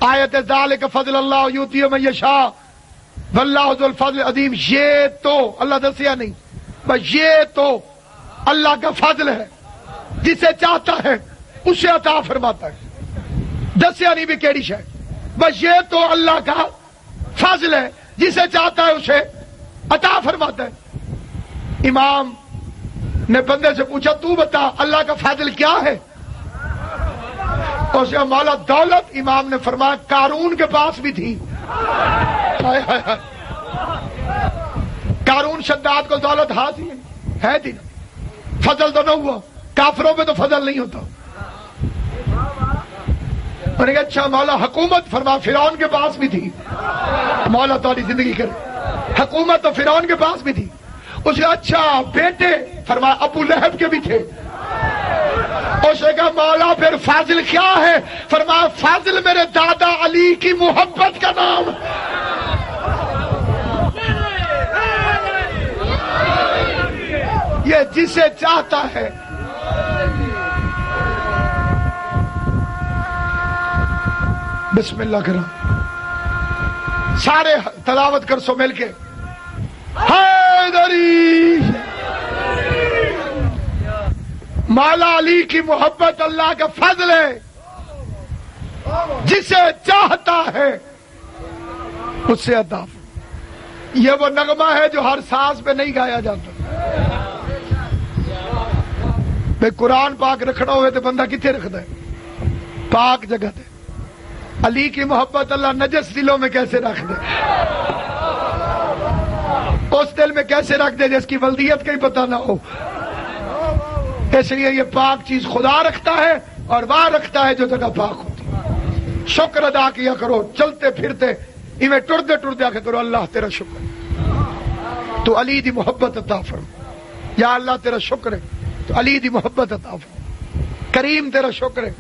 آیت ذالک فضل اللہ یؤتی من یشاء واللہ ذو الفضل العظیم، یہ تو اللہ دسیا نہیں، بس یہ تو اللہ کا فضل ہے، جسے چاہتا ہے اسے عطا فرماتا ہے، دسیا نہیں بھی کیڑی شے، بس یہ تو اللہ کا فضل ہے، جسے چاہتا ہے اسے عطا فرماتا ہے۔ امام نے بندے سے پوچھا تو بتا اللہ کا فضل کیا ہے؟ اس نے مولا دولت، امام نے فرمایا قارون کے پاس بھی تھی۔ قارون شداد کو دولت حاصل ہے تھی، فضل تو نہ ہوا، کافروں پہ تو فضل نہیں ہوتا۔ میں نے کہا اچھا مولا حکومت؟ فرمایا فرعون کے پاس بھی تھی، مولا تاری زندگی کرے، حکومت تو فرعون کے پاس بھی تھی۔ اس نے اچھا بیٹے؟ فرمایا ابو لہب کے بھی تھے۔ اس نے کہا مولا پھر فاضل کیا ہے؟ فرمایا فاضل میرے دادا علی کی محبت کا نام۔ یہ جسے چاہتا ہے بسم اللہ کرو، سارے تلاوت کر سو مل کے، حیدری۔ مولا علی کی محبت اللہ کا فضل ہے، جسے چاہتا ہے اس سے عطا۔ یہ وہ نغمہ ہے جو ہر ساز پہ نہیں گایا جاتا۔ بھئی قرآن پاک رکھنا ہوئے تو بندہ کتنے رکھتا ہے؟ پاک جگہ تے۔ علی کی محبت اللہ نجس دلوں میں کیسے رکھ دے؟ اس دل میں کیسے رکھ دے جس کی ولدیت کا ہی پتہ نہ ہو؟ اس لیے یہ پاک چیز خدا رکھتا ہے اور وہاں رکھتا ہے جو جگہ پاک ہوتی۔ شکر ادا کیا کرو، چلتے پھرتے ایویں ٹردے ٹردے آ کے کرو اللہ تیرا شکر تو علی دی محبت عطا فرما، یا اللہ تیرا شکر ہے تو علی دی محبت عطا فرما، کریم تیرا شکر ہے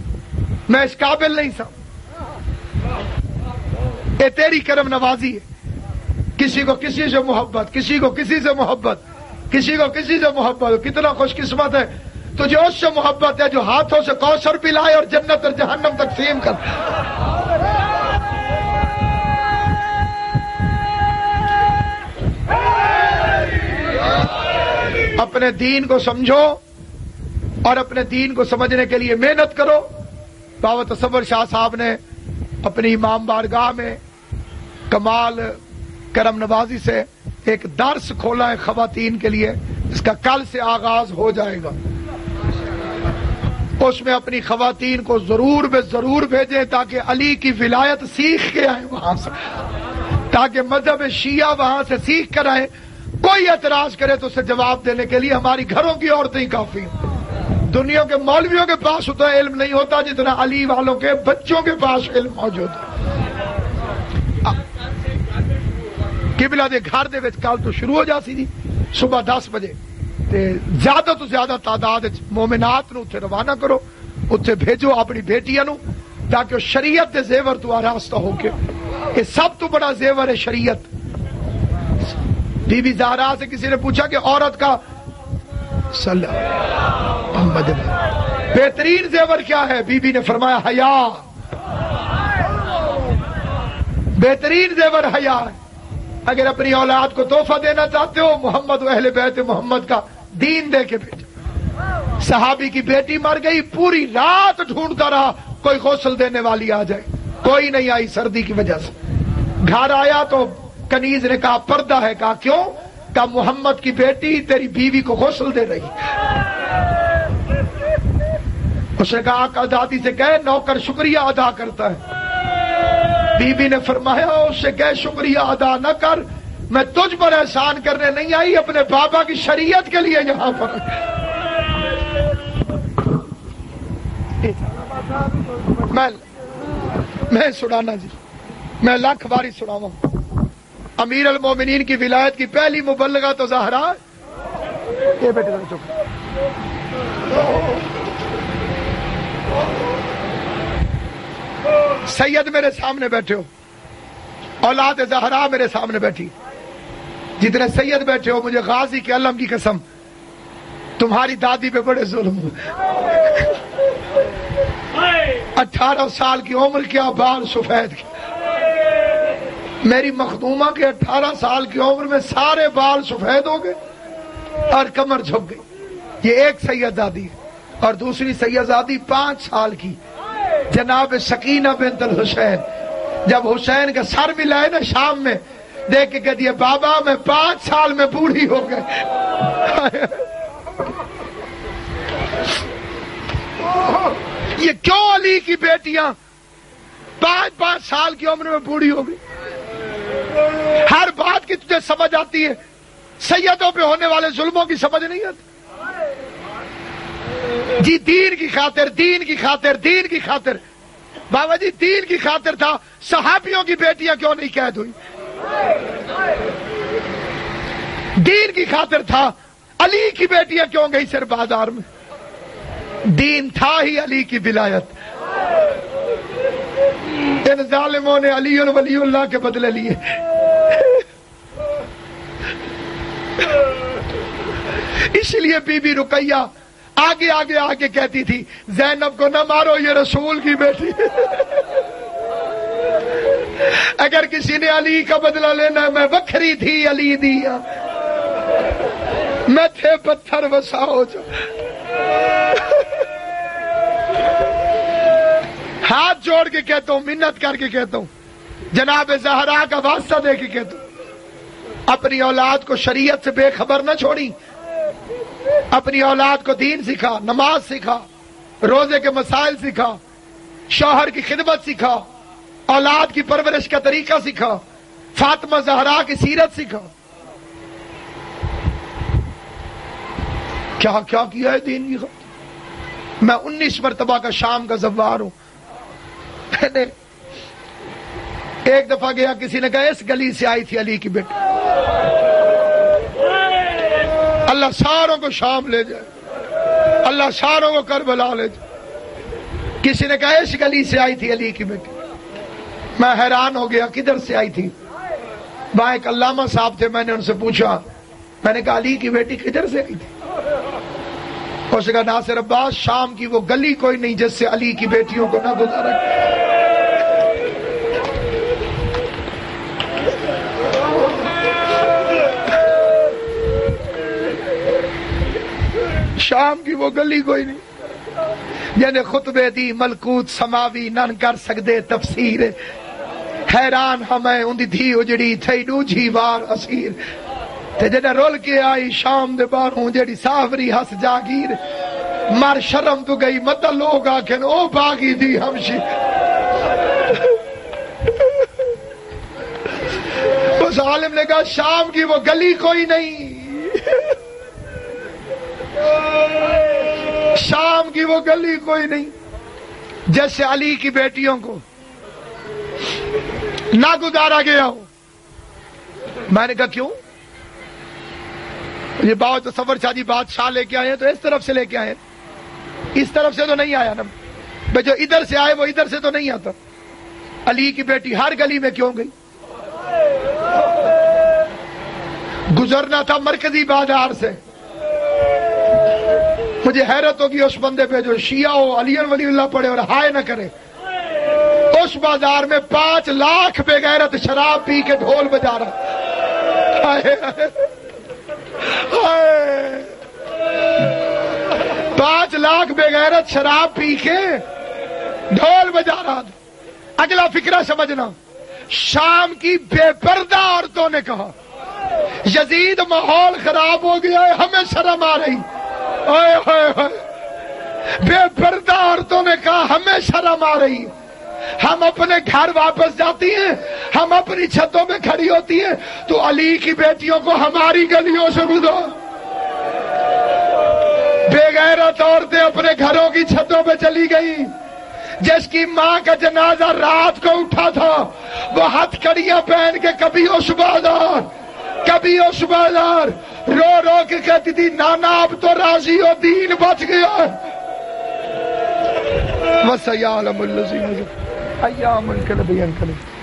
میں اس قابل نہیں تھا، یہ تیری کرم نوازی ہے۔ کسی کو کسی سے محبت، کسی کو کسی سے محبت، کسی کو کسی سے محبت، کتنا خوش قسمت ہے تجھے اس سے محبت ہے جو ہاتھوں سے کوثر پلائے اور جنت اور جہنم تقسیم کر۔ اپنے دین کو سمجھو اور اپنے دین کو سمجھنے کے لیے محنت کرو۔ بابا تصور شاہ صاحب نے اپنی امام بارگاہ میں کمال کرم نوازی سے ایک درس کھولا ہے خواتین کے لیے، اس کا کل سے آغاز ہو جائے گا۔ اس میں اپنی خواتین کو ضرور بے ضرور بھیجیں تاکہ علی کی ولایت سیکھ کے آئیں وہاں سے، تاکہ مذہب شیعہ وہاں سے سیکھ کر آئیں۔ کوئی اعتراض کرے تو اسے جواب دینے کے لیے ہماری گھروں کی عورتیں ہی کافی ہیں۔ دنیا کے مولویوں کے پاس اتنا علم نہیں ہوتا جتنا علی والوں کے بچوں کے پاس علم موجود ہے۔ قبلہ دے گھر دے وچ کل تو شروع ہو جاسی جی صبح 10 بجے تے زیادہ تو زیادہ تعداد مومنات نو اتنے روانہ کرو، اتنے بھیجو اپنی بیٹیاں نو تاکہ شریعت دے زیور تو آراستہ ہو کے۔ یہ سب تو بڑا زیور ہے شریعت۔ بی بی زہرا سے کسی نے پوچھا کہ عورت کا صلی محمد بہترین زیور کیا ہے؟ بی بی نے فرمایا حیا، بہترین زیور حیا ہے۔ اگر اپنی اولاد کو تحفہ دینا چاہتے ہو محمد و اہل بیت محمد کا دین دے کے بھیجو۔ صحابی کی بیٹی مر گئی، پوری رات ڈھونڈتا رہا کوئی غسل دینے والی آ جائے، کوئی نہیں آئی سردی کی وجہ سے۔ گھر آیا تو کنیز نے کہا پردہ ہے، کہا کیوں؟ کہا محمد کی بیٹی تیری بیوی کو غسل دے رہی۔ اس نے کہا آقا دادی سے کہے نوکر شکریہ ادا کرتا ہے۔ بی بی نے فرمایا اس سے کہے شکریہ ادا نہ کر، میں تجھ پر احسان کرنے نہیں آئی، اپنے بابا کی شریعت کے لیے یہاں پر۔ میں سنانا جی، میں لاکھ باری سناوا۔ امیر المومنین کی ولایت کی پہلی مبلغہ تو زہرا یہ بیٹے چپ۔ سید میرے سامنے بیٹھے ہو، اولاد زہرا میرے سامنے بیٹھی، جتنے سید بیٹھے ہو مجھے غازی کے علم کی قسم تمہاری دادی پہ بڑے ظلم ہوئے۔ 18 سال کی عمر کیا بال سفید کی. میری مخدومہ کے 18 سال کی عمر میں سارے بال سفید ہو گئے اور کمر جھک گئی. یہ ایک سیدزادی اور دوسری سیدزادی 5 سال کی جناب سکینہ بنت الحسین. جب حسین کا سر ملائے نا شام میں دیکھ کے کہتی ہے بابا میں 5 سال میں بوڑھی ہو گئے. یہ کیوں علی کی بیٹیاں 5 سال کی عمر میں بوڑھی ہو گئی؟ ہر بات کی تجھے سمجھ آتی ہے، سیدوں پہ ہونے والے ظلموں کی سمجھ نہیں آتی. جی دین کی خاطر، دین کی خاطر، دین کی خاطر. بابا جی دین کی خاطر تھا، صحابیوں کی بیٹیاں کیوں نہیں قید ہوئی؟ دین کی خاطر تھا، علی کی بیٹیاں کیوں گئی سر بازار میں؟ دین تھا ہی علی کی ولایت. ان ظالموں نے علی ولی اللہ کے بدلے لیے. اس لیے بی بی رقیہ آگے آگے آگے کہتی تھی زینب کو نہ مارو، یہ رسول کی بیٹی. اگر کسی نے علی کا بدلہ لینا میں بکری تھی علی دیا، میں تھے پتھر وساؤ جو. ہاتھ جوڑ کے کہتا ہوں، منت کر کے کہتا ہوں، جناب زہرا کا واسطہ دے کے کہتا ہوں، اپنی اولاد کو شریعت سے بے خبر نہ چھوڑی. اپنی اولاد کو دین سکھا، نماز سکھا، روزے کے مسائل سکھا، شوہر کی خدمت سکھا، اولاد کی پرورش کا طریقہ سکھا، فاطمہ زہرا کی سیرت سکھا. کیا کیا کیا ہے دین کی خاطر. میں 19 مرتبہ کا شام کا زوار ہوں. میں نے ایک دفعہ گیا، کسی نے کہا اس گلی سے آئی تھی علی کی بیٹی. اللہ ساروں کو شام لے جائے، اللہ ساروں کو کربلا لے جائے. کسی نے کہا اس گلی سے آئی تھی علی کی بیٹی. میں حیران ہو گیا کدھر سے آئی تھی. وہاں ایک علامہ صاحب تھے، میں نے ان سے پوچھا، میں نے کہا علی کی بیٹی کدھر سے آئی تھی؟ اس نے کہا ناصر عباس شام کی وہ گلی کوئی نہیں جس سے علی کی بیٹیوں کو نہ گزارا. شام کی وہ گلی کوئی نہیں جنہیں خطبے دی ملکوت سماوی نہ کر سکتے تفسیر. حیران ہمیں اندی دھی اجڑی تھئی ڈوجھی وار اسیر. تے جنہیں رول کے آئی شام دے باروں جڑی ساوری ہس جاگیر. مر شرم تو گئی مت لوگ آکھن او باغی دی ہمشی. اس عالم نے کہا شام کی وہ گلی کوئی نہیں، شام کی وہ گلی کوئی نہیں جیسے علی کی بیٹیوں کو نہ گزارا گیا ہو. میں نے کہا کیوں؟ یہ باؤ تصور شاہ جی بادشاہ لے کے آئے ہیں تو اس طرف سے لے کے آئے ہیں، اس طرف سے تو نہیں آیا نا. بھائی جو ادھر سے آئے وہ ادھر سے تو نہیں آتا. علی کی بیٹی ہر گلی میں کیوں گئی؟ گزرنا تھا مرکزی بازار سے. مجھے حیرت ہوگی اس بندے پہ جو شیعہ ہو، علی ولی اللہ پڑھے اور ہائے نہ کرے. اس بازار میں 5 لاکھ بے غیرت شراب پی کے ڈھول بجا رہا. 5 لاکھ بے غیرت شراب پی کے ڈھول بجا رہا تھا. اگلا فکرہ سمجھنا، شام کی بے پردہ عورتوں نے کہا یزید ماحول خراب ہو گیا ہے، ہمیں شرم آ رہی. بے پردہ عورتوں نے کہا ہمیں شرم آ رہی، ہم اپنے گھر واپس جاتی ہیں، ہم اپنی چھتوں میں کھڑی ہوتی ہیں تو علی کی بیٹیوں کو ہماری گلیوں سے گزرو. بے غیرت عورتیں اپنے گھروں کی چھتوں پہ چلی گئی. جس کی ماں کا جنازہ رات کو اٹھا تھا وہ ہتھ کڑیاں پہن کے کبھی اس بازار کبھی اس بازار رو رو کے کہتی تھی نانا اب تو راضی ہو، دین بچ گیا. وَسَيَعْلَمُ الَّذِينَ ایام الکلب ینقلب.